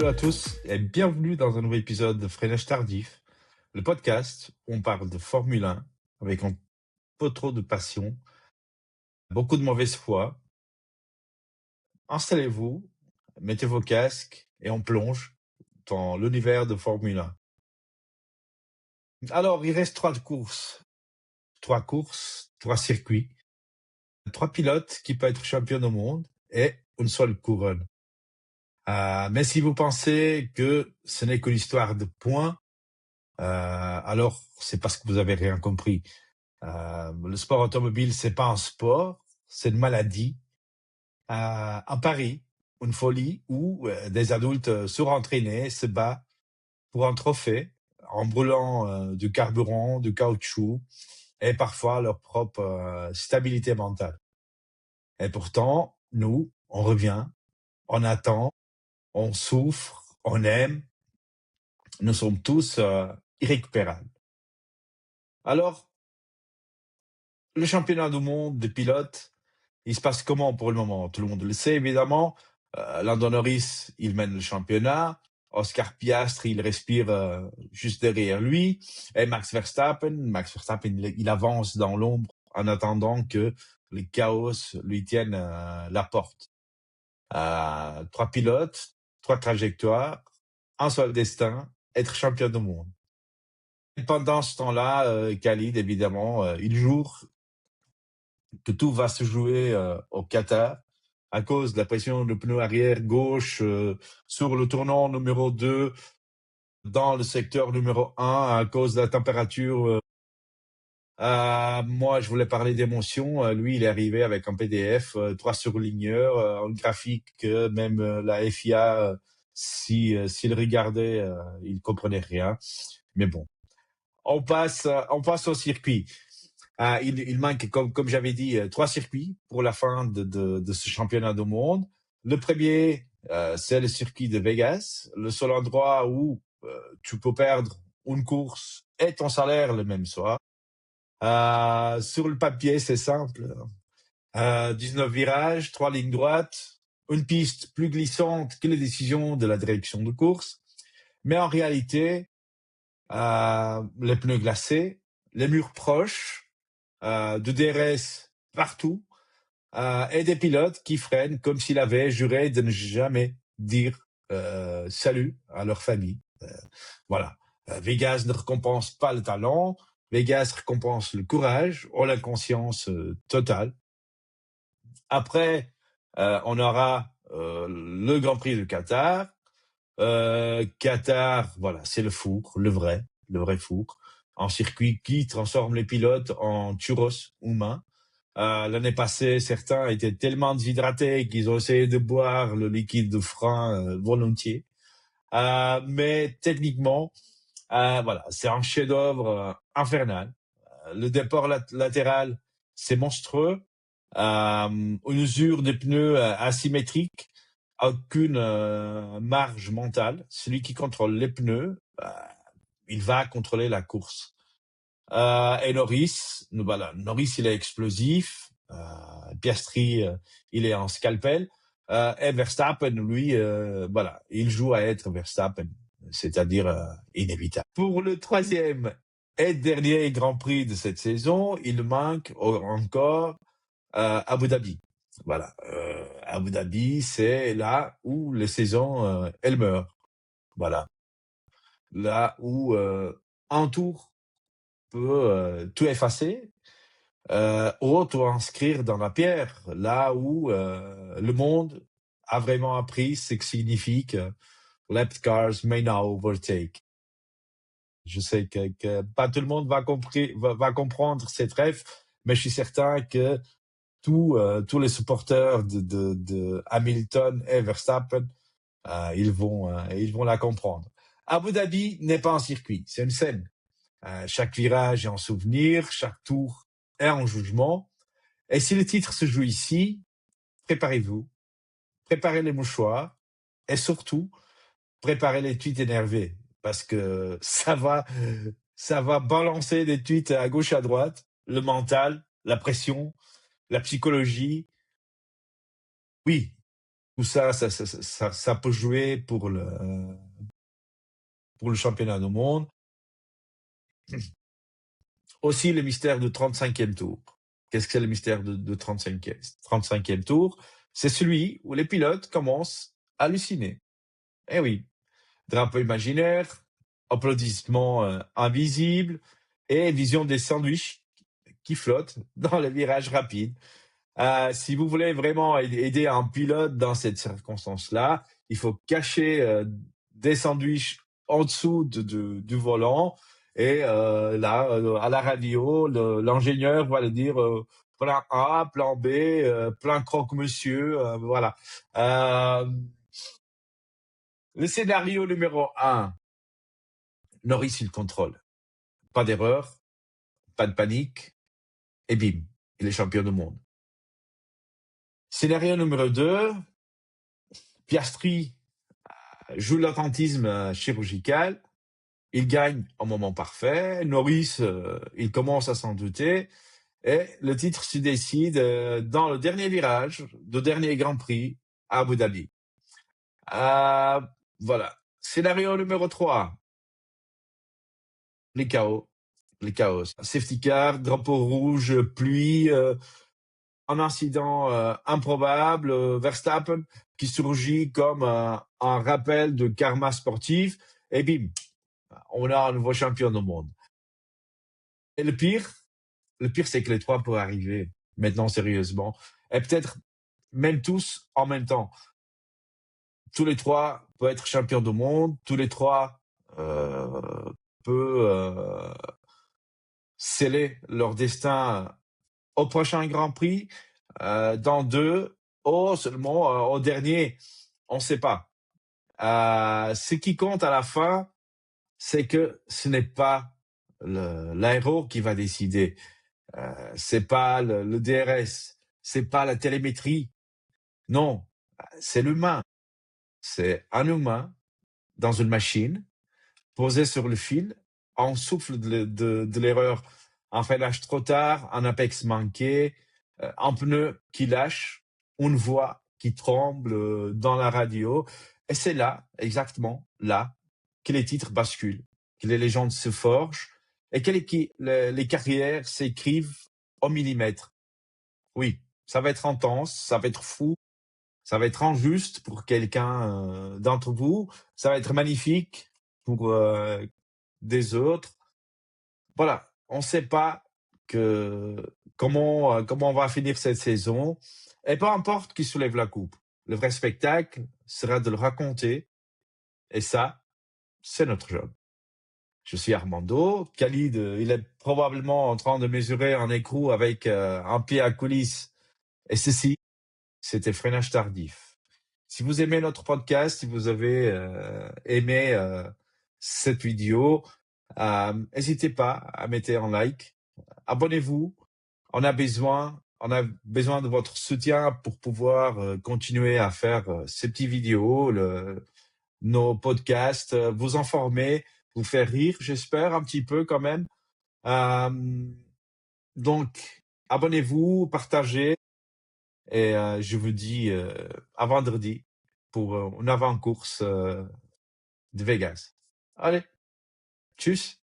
Hello à tous et bienvenue dans un nouvel épisode de Freinage Tardif, le podcast où on parle de Formule 1 avec un peu trop de passion, beaucoup de mauvaise foi. Installez-vous, mettez vos casques et on plonge dans l'univers de Formule 1. Alors, il reste trois circuits, trois pilotes qui peuvent être champions du monde et une seule couronne. Mais si vous pensez que ce n'est qu'une histoire de points, alors c'est parce que vous avez rien compris. Le sport automobile, c'est pas un sport, c'est une maladie, un pari, une folie où des adultes surentraînés se battent pour un trophée en brûlant du carburant, du caoutchouc et parfois leur propre stabilité mentale. Et pourtant, nous, on revient, on attend, on souffre, on aime, nous sommes tous irrécupérables. Alors, le championnat du monde de pilotes, il se passe comment pour le moment? Tout le monde le sait, évidemment. Lando Norris, il mène le championnat. Oscar Piastri, il respire juste derrière lui. Et Max Verstappen, il avance dans l'ombre en attendant que le chaos lui tienne la porte. Trois pilotes, trois trajectoires, un seul destin, être champion du monde. Et pendant ce temps-là, Khalid, évidemment, il joue que tout va se jouer au Qatar à cause de la pression de pneu arrière gauche sur le tournant numéro 2 dans le secteur numéro 1 à cause de la température. Moi, je voulais parler d'émotion. Lui, il est arrivé avec un PDF, 3 surligneurs, un graphique que même la FIA, s'il regardait, il comprenait rien. Mais bon, on passe au circuit. Il manque, comme j'avais dit, 3 circuits pour la fin de ce championnat du monde. Le premier, c'est le circuit de Vegas, le seul endroit où tu peux perdre une course et ton salaire le même soir. Sur le papier, c'est simple. 19 virages, 3 lignes droites, une piste plus glissante que les décisions de la direction de course. Mais en réalité, les pneus glacés, les murs proches, de DRS partout, et des pilotes qui freinent comme s'ils avaient juré de ne jamais dire salut à leur famille. Voilà. Vegas ne récompense pas le talent, Vegas récompense le courage ou l'inconscience totale. Après, on aura le Grand Prix de Qatar. Qatar, voilà, c'est le four, le vrai four. Un circuit qui transforme les pilotes en churros humains. L'année passée, certains étaient tellement déshydratés qu'ils ont essayé de boire le liquide de frein volontiers. Mais techniquement, voilà, c'est un chef-d'œuvre infernal. Le départ latéral, c'est monstrueux. Une usure des pneus asymétrique, aucune marge mentale. Celui qui contrôle les pneus, il va contrôler la course. Et Norris, voilà, Norris, il est explosif. Piastri, il est en scalpel. Et Verstappen, lui, voilà, il joue à être Verstappen, c'est-à-dire inévitable. Pour le troisième et dernier Grand Prix de cette saison, il manque encore Abu Dhabi. Voilà, Abu Dhabi, c'est là où les saisons, elles meurent. Voilà, là où un tour peut tout effacer, ou tout inscrire dans la pierre, là où le monde a vraiment appris ce que signifie que left cars may now overtake. Je sais que pas tout le monde va comprendre cette rêve, mais je suis certain que tous les supporters de Hamilton et Verstappen, ils vont la comprendre. Abu Dhabi n'est pas un circuit, c'est une scène. Chaque virage est un souvenir, chaque tour est un jugement. Et si le titre se joue ici, préparez-vous, préparez les mouchoirs et surtout, préparez les tweets énervés parce que ça va balancer des tweets à gauche à droite, le mental, la pression, la psychologie. Oui, Tout ça, ça peut jouer pour le championnat du monde. Aussi le mystère du 35e tour. Qu'est-ce que c'est le mystère de 35e tour? C'est celui où les pilotes commencent à halluciner. Eh oui, drapeau imaginaire, applaudissements invisibles et vision des sandwichs qui flottent dans les virages rapides. Si vous voulez vraiment aider un pilote dans cette circonstance-là, il faut cacher des sandwichs en dessous du volant. Et là, à la radio, l'ingénieur va le dire plan A, plan B, plan croque-monsieur, voilà. Le scénario numéro 1, Norris, il contrôle. Pas d'erreur, pas de panique, et bim, il est champion du monde. Scénario numéro 2, Piastri joue l'attentisme chirurgical, il gagne au moment parfait, Norris, il commence à s'en douter, et le titre se décide dans le dernier virage du dernier Grand Prix à Abu Dhabi. Voilà. Scénario numéro 3, les chaos. Les chaos. Safety car, drapeau rouge, pluie, un incident improbable, Verstappen qui surgit comme un rappel de karma sportif, et bim, on a un nouveau champion du monde. Et le pire, c'est que les trois peuvent arriver maintenant sérieusement, et peut-être même tous en même temps. Tous les trois peuvent être champions du monde, tous les trois peuvent sceller leur destin au prochain Grand Prix, dans 2, ou seulement au dernier, on ne sait pas. Ce qui compte à la fin, c'est que ce n'est pas l'aéro qui va décider, c'est pas le DRS, c'est pas la télémétrie. Non, c'est l'humain. C'est un humain dans une machine, posé sur le fil, on souffle de l'erreur, un freinage trop tard, un apex manqué, un pneu qui lâche, une voix qui tremble dans la radio. Et c'est là, exactement là, que les titres basculent, que les légendes se forgent et que les carrières s'écrivent au millimètre. Oui, ça va être intense, ça va être fou, ça va être injuste pour quelqu'un d'entre vous, ça va être magnifique pour des autres. Voilà, on ne sait pas comment on va finir cette saison. Et peu importe qui soulève la coupe, le vrai spectacle sera de le raconter. Et ça, c'est notre job. Je suis Armando. Khalid, il est probablement en train de mesurer un écrou avec un pied à coulisses. Et ceci, c'était Freinage Tardif. Si vous aimez notre podcast, si vous avez aimé cette vidéo, n'hésitez pas à mettre un like. Abonnez-vous. On a besoin de votre soutien pour pouvoir continuer à faire ces petites vidéos, nos podcasts, vous informer, vous faire rire, j'espère, un petit peu quand même. Donc, abonnez-vous, partagez, et je vous dis à vendredi pour une avant-course de Vegas. Allez, tchuss!